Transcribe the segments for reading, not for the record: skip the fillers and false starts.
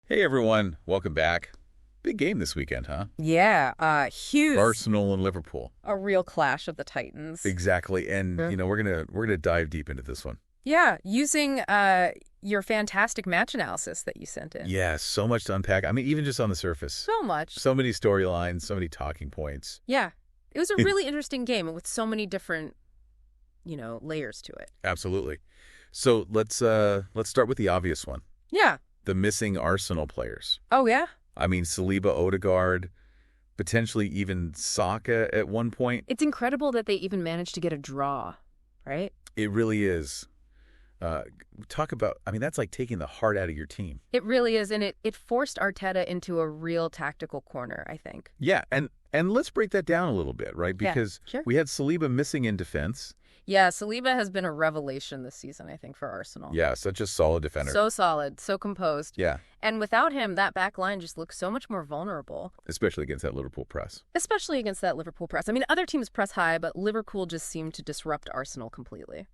Hey everyone, welcome back. Big game this weekend, huh? Yeah, huge. Arsenal and Liverpool. A real clash of the Titans. Exactly. And Yeah. we're gonna dive deep into this one. Yeah, using your fantastic match analysis that you sent in. Yeah, so much to unpack. I mean, even just on the surface. So much. So many storylines, so many talking points. Yeah. It was a really interesting game with so many different, layers to it. Absolutely. So let's start with the obvious one. Yeah. The missing Arsenal players. Oh, yeah? I mean, Saliba, Odegaard, potentially even Saka at one point. It's incredible that they even managed to get a draw, right? It really is. Talk about, I mean, that's like taking the heart out of your team. It really is, and it forced Arteta into a real tactical corner, I think. Yeah, and let's break that down a little bit, right? Because sure. we had Saliba missing in defense. Yeah, Saliba has been a revelation this season, I think, for Arsenal. Yeah, such a solid defender. So solid, so composed. Yeah. And without him, that back line just looks so much more vulnerable. Especially against that Liverpool press. Especially against that Liverpool press. I mean, other teams press high, but Liverpool just seemed to disrupt Arsenal completely.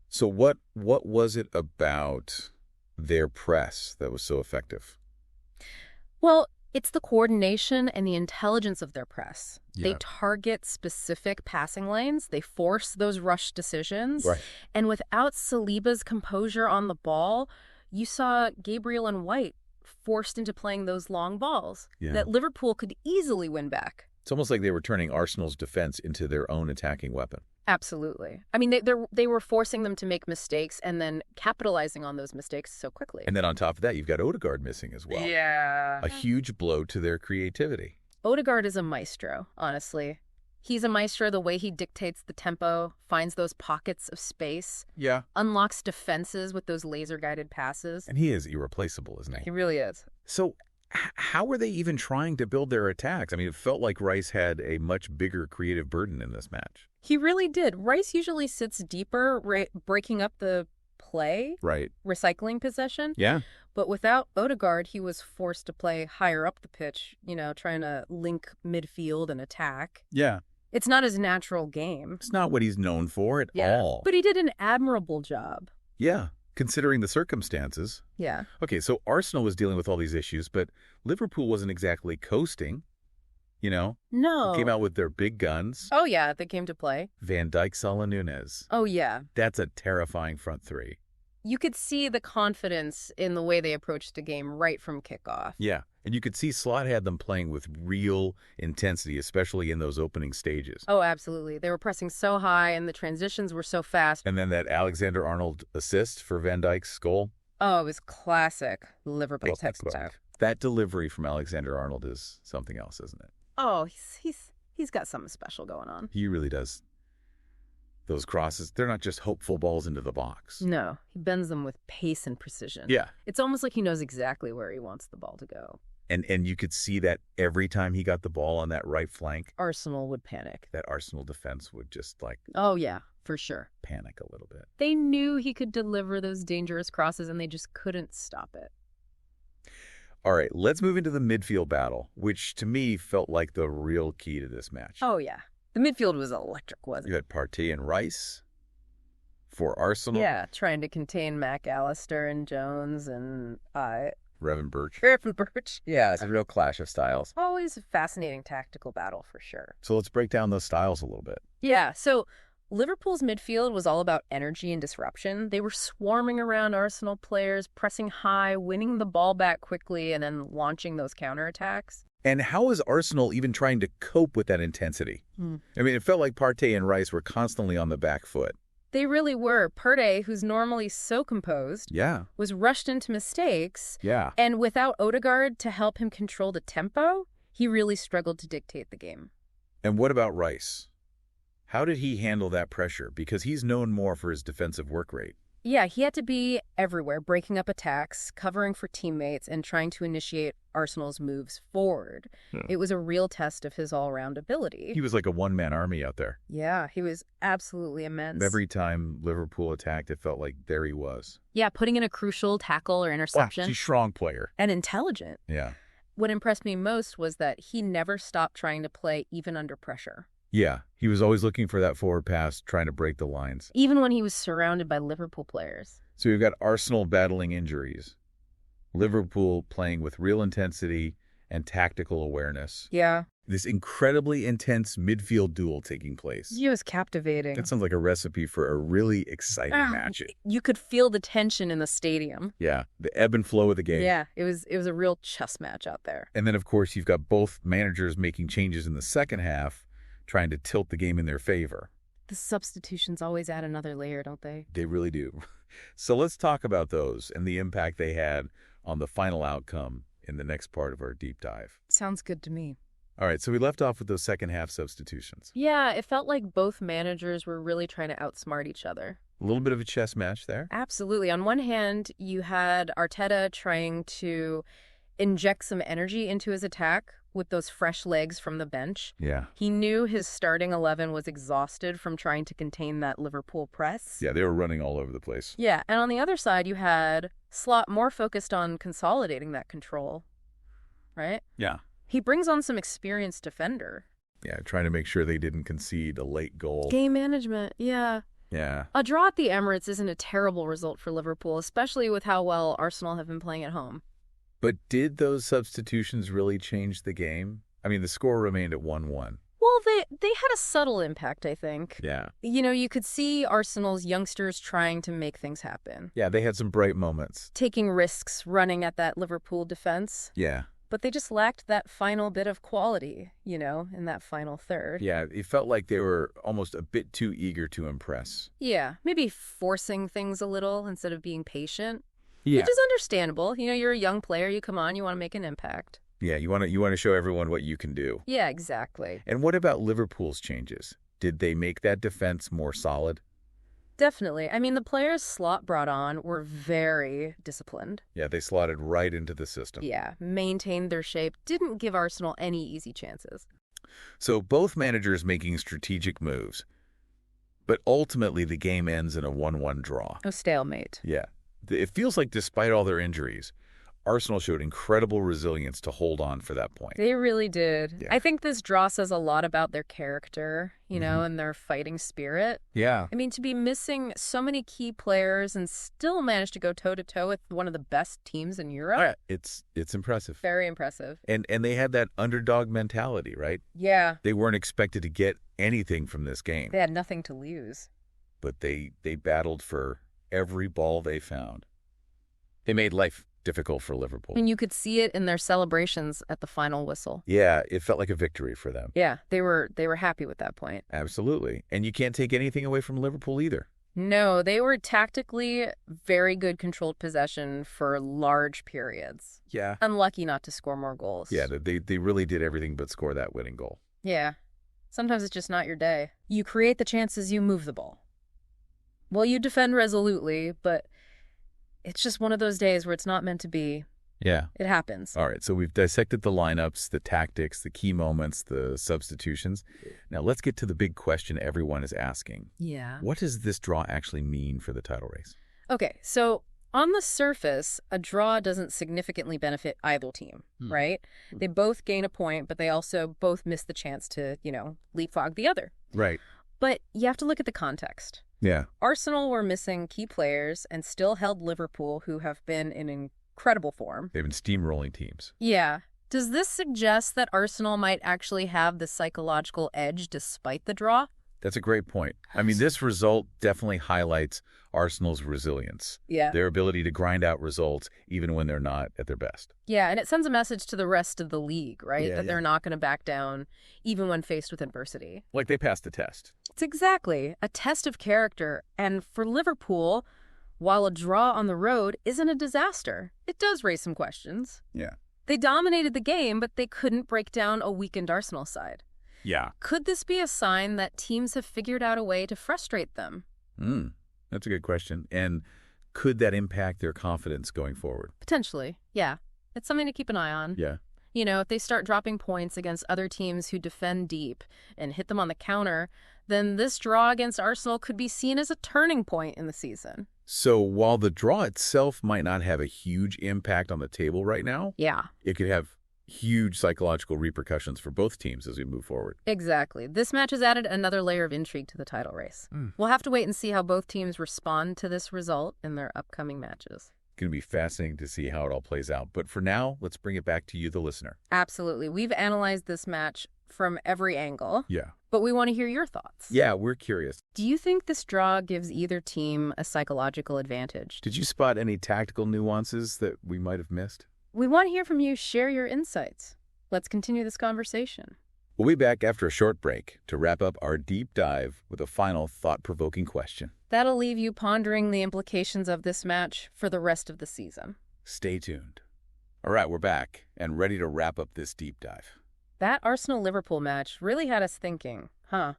So what was it about their press that was so effective? Well, it's the coordination and the intelligence of their press. Yeah. They target specific passing lanes. They force those rush decisions. Right. And without Saliba's composure on the ball, you saw Gabriel and White forced into playing those long balls that Liverpool could easily win back. It's almost like they were turning Arsenal's defense into their own attacking weapon. Absolutely. I mean, they were forcing them to make mistakes and then capitalizing on those mistakes so quickly. And then on top of that, you've got Odegaard missing as well. Yeah. A huge blow to their creativity. Odegaard is a maestro, honestly. He's a maestro the way he dictates the tempo, finds those pockets of space. Yeah. Unlocks defenses with those laser-guided passes. And he is irreplaceable, isn't he? He really is. So how were they even trying to build their attacks? I mean, it felt like Rice had a much bigger creative burden in this match. He really did. Rice usually sits deeper, breaking up the play. Right. Recycling possession. Yeah. But without Odegaard, he was forced to play higher up the pitch, trying to link midfield and attack. Yeah. It's not his natural game. It's not what he's known for at all. But he did an admirable job. Yeah. Considering the circumstances. Yeah. Okay, so Arsenal was dealing with all these issues, but Liverpool wasn't exactly coasting, No. Came out with their big guns. Oh, yeah, they came to play. Van Dijk, Salah, Nunez. Oh, yeah. That's a terrifying front three. You could see the confidence in the way they approached the game right from kickoff. Yeah, and you could see Slot had them playing with real intensity, especially in those opening stages. Oh, absolutely. They were pressing so high, and the transitions were so fast. And then that Alexander-Arnold assist for Van Dijk's goal. Oh, it was classic Liverpool type stuff. That delivery from Alexander-Arnold is something else, isn't it? Oh, he's got something special going on. He really does. Those crosses, they're not just hopeful balls into the box. No, he bends them with pace and precision. Yeah. It's almost like he knows exactly where he wants the ball to go. And you could see that every time he got the ball on that right flank, Arsenal would panic. that Arsenal defense would just Oh, yeah, for sure. panic a little bit. They knew he could deliver those dangerous crosses, and they just couldn't stop it. All right, let's move into the midfield battle, which to me felt like the real key to this match. Oh, yeah. The midfield was electric, wasn't You it? had Partey and Rice for Arsenal. Yeah, trying to contain Mac Allister and Jones and Revan Birch. Griffin Birch. Yeah, it's a real clash of styles. Always a fascinating tactical battle, for sure. So let's break down those styles a little bit. Yeah, so Liverpool's midfield was all about energy and disruption. They were swarming around Arsenal players, pressing high, winning the ball back quickly, and then launching those counterattacks. And how is Arsenal even trying to cope with that intensity? I mean, it felt like Partey and Rice were constantly on the back foot. They really were. Partey, who's normally so composed, Yeah. was rushed into mistakes. Yeah. And without Odegaard to help him control the tempo, he really struggled to dictate the game. And what about Rice? How did he handle that pressure? Because he's known more for his defensive work rate. Yeah, he had to be everywhere, breaking up attacks, covering for teammates, and trying to initiate Arsenal's moves forward. It was a real test of his all-around ability. He was like a one-man army out there. Yeah, he was absolutely immense. Every time Liverpool attacked, it felt like there he was. Yeah, putting in a crucial tackle or interception. He's a strong player. And intelligent. Yeah. What impressed me most was that he never stopped trying to play even under pressure. Yeah, he was always looking for that forward pass, trying to break the lines. Even when he was surrounded by Liverpool players. So you've got Arsenal battling injuries. Liverpool playing with real intensity and tactical awareness. Yeah. This incredibly intense midfield duel taking place. It was captivating. That sounds like a recipe for a really exciting match. You could feel the tension in the stadium. Yeah, the ebb and flow of the game. Yeah, it was a real chess match out there. And then, of course, you've got both managers making changes in the second half, trying to tilt the game in their favor. The substitutions always add another layer, don't they? They really do. So let's talk about those and the impact they had on the final outcome in the next part of our deep dive. Sounds good to me. All right, so we left off with those second half substitutions. Yeah, it felt like both managers were really trying to outsmart each other. A little bit of a chess match there. Absolutely. On one hand, you had Arteta trying to inject some energy into his attack with those fresh legs from the bench. Yeah. He knew his starting 11 was exhausted from trying to contain that Liverpool press. Yeah, they were running all over the place. Yeah, and on the other side, you had Slot more focused on consolidating that control, right? Yeah. He brings on some experienced defender. Yeah, trying to make sure they didn't concede a late goal. Game management, yeah. Yeah. A draw at the Emirates isn't a terrible result for Liverpool, especially with how well Arsenal have been playing at home. But did those substitutions really change the game? I mean, the score remained at 1-1. Well, they had a subtle impact, I think. Yeah. You know, you could see Arsenal's youngsters trying to make things happen. Yeah, they had some bright moments. Taking risks, running at that Liverpool defense. Yeah. But they just lacked that final bit of quality, you know, in that final third. Yeah, it felt like they were almost a bit too eager to impress. Yeah, maybe forcing things a little instead of being patient. Yeah. Which is understandable. You know, you're a young player, you come on, you want to make an impact. Yeah, you want to show everyone what you can do. Yeah, exactly. And what about Liverpool's changes? Did they make that defense more solid? Definitely. I mean, the players Slot brought on were very disciplined. Yeah, they slotted right into the system. Yeah, maintained their shape, didn't give Arsenal any easy chances. So both managers making strategic moves, but ultimately the game ends in a 1-1 draw. A stalemate. Yeah. It feels like despite all their injuries, Arsenal showed incredible resilience to hold on for that point. They really did. Yeah. I think this draw says a lot about their character, you know, and their fighting spirit. Yeah. I mean, to be missing so many key players and still manage to go toe-to-toe with one of the best teams in Europe. It's impressive. Very impressive. And they had that underdog mentality, right? Yeah. They weren't expected to get anything from this game. They had nothing to lose. But they battled for every ball they found. They made life difficult for Liverpool. And you could see it in their celebrations at the final whistle. Yeah, it felt like a victory for them. Yeah, they were happy with that point. Absolutely. And you can't take anything away from Liverpool either. No, they were tactically very good controlled possession for large periods. Yeah. Unlucky not to score more goals. Yeah, they really did everything but score that winning goal. Yeah. Sometimes it's just not your day. You create the chances, you move the ball. Well, you defend resolutely, but it's just one of those days where it's not meant to be. Yeah. It happens. All right, so we've dissected the lineups, the tactics, the key moments, the substitutions. Now let's get to the big question everyone is asking. Yeah. What does this draw actually mean for the title race? Okay, so on the surface, a draw doesn't significantly benefit either team, right? They both gain a point, but they also both miss the chance to, you know, leapfrog the other. Right. But you have to look at the context. Yeah. Arsenal were missing key players and still held Liverpool, who have been in incredible form. They've been steamrolling teams. Yeah. Does this suggest that Arsenal might actually have the psychological edge despite the draw? That's a great point. I mean, this result definitely highlights Arsenal's resilience. Yeah. Their ability to grind out results even when they're not at their best. Yeah, and it sends a message to the rest of the league, right? Yeah, that they're not going to back down even when faced with adversity. Like they passed the test. It's exactly a test of character. And for Liverpool, while a draw on the road isn't a disaster, it does raise some questions. Yeah. They dominated the game, but they couldn't break down a weakened Arsenal side. Yeah. Could this be a sign that teams have figured out a way to frustrate them? That's a good question. And could that impact their confidence going forward? Potentially, yeah. It's something to keep an eye on. Yeah. You know, if they start dropping points against other teams who defend deep and hit them on the counter, then this draw against Arsenal could be seen as a turning point in the season. So while the draw itself might not have a huge impact on the table right now, Yeah. it could have huge psychological repercussions for both teams as we move forward. Exactly. This match has added another layer of intrigue to the title race. We'll have to wait and see how both teams respond to this result in their upcoming matches. Going to be fascinating to see how it all plays out. But for now, let's bring it back to you, the listener. Absolutely. We've analyzed this match from every angle. Yeah. But we want to hear your thoughts. Yeah, we're curious. Do you think this draw gives either team a psychological advantage? Did you spot any tactical nuances that we might have missed? We want to hear from you. Share your insights. Let's continue this conversation. We'll be back after a short break to wrap up our deep dive with a final thought-provoking question. That'll leave you pondering the implications of this match for the rest of the season. Stay tuned. All right, we're back and ready to wrap up this deep dive. That Arsenal-Liverpool match really had us thinking, huh?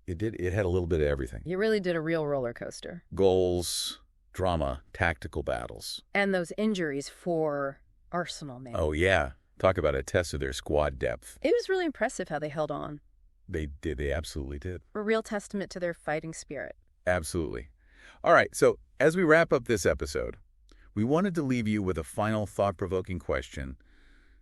It did. It had a little bit of everything. You really did a real roller coaster. Goals, drama, tactical battles. And those injuries for Arsenal, man. Oh, yeah. Talk about a test of their squad depth. It was really impressive how they held on. They did. They absolutely did. A real testament to their fighting spirit. Absolutely. All right, so as we wrap up this episode, we wanted to leave you with a final thought-provoking question,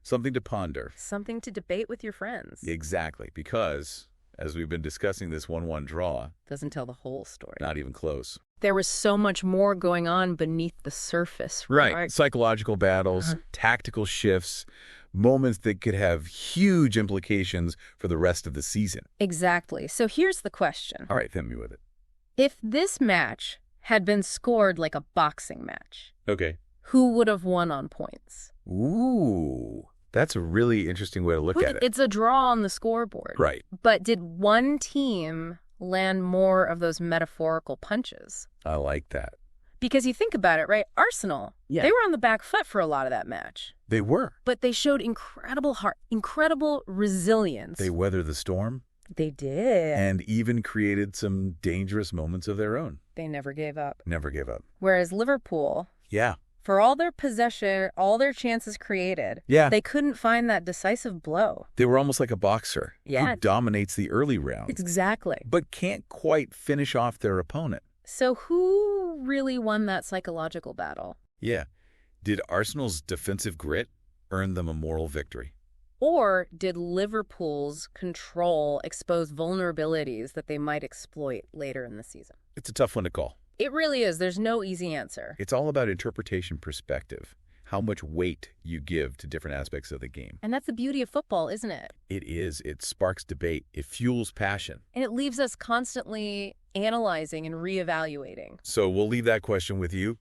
something to ponder. Something to debate with your friends. Exactly, because, as we've been discussing this 1-1 draw... Doesn't tell the whole story. Not even close. There was so much more going on beneath the surface. Right. Psychological battles, tactical shifts, moments that could have huge implications for the rest of the season. Exactly. So here's the question. All right, hit me with it. If this match had been scored like a boxing match, okay, who would have won on points? Ooh, that's a really interesting way to look at it. It's a draw on the scoreboard. Right. But did one team land more of those metaphorical punches? I like that. Because you think about it, right? Arsenal, they were on the back foot for a lot of that match. They were. But they showed incredible heart, incredible resilience. They weathered the storm. They did. And even created some dangerous moments of their own. They never gave up. Never gave up. Whereas Liverpool, yeah, for all their possession, all their chances created, they couldn't find that decisive blow. They were almost like a boxer who dominates the early rounds. Exactly. But can't quite finish off their opponent. So who really won that psychological battle? Yeah. Did Arsenal's defensive grit earn them a moral victory? Or did Liverpool's control expose vulnerabilities that they might exploit later in the season? It's a tough one to call. It really is. There's no easy answer. It's all about interpretation perspective, how much weight you give to different aspects of the game. And that's the beauty of football, isn't it? It is. It sparks debate. It fuels passion. And it leaves us constantly analyzing and reevaluating. So we'll leave that question with you.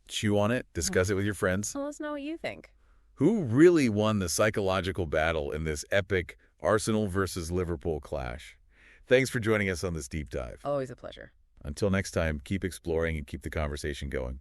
Chew on it. Discuss it with your friends. Let us know what you think. Who really won the psychological battle in this epic Arsenal versus Liverpool clash? Thanks for joining us on this deep dive. Always a pleasure. Until next time, keep exploring and keep the conversation going.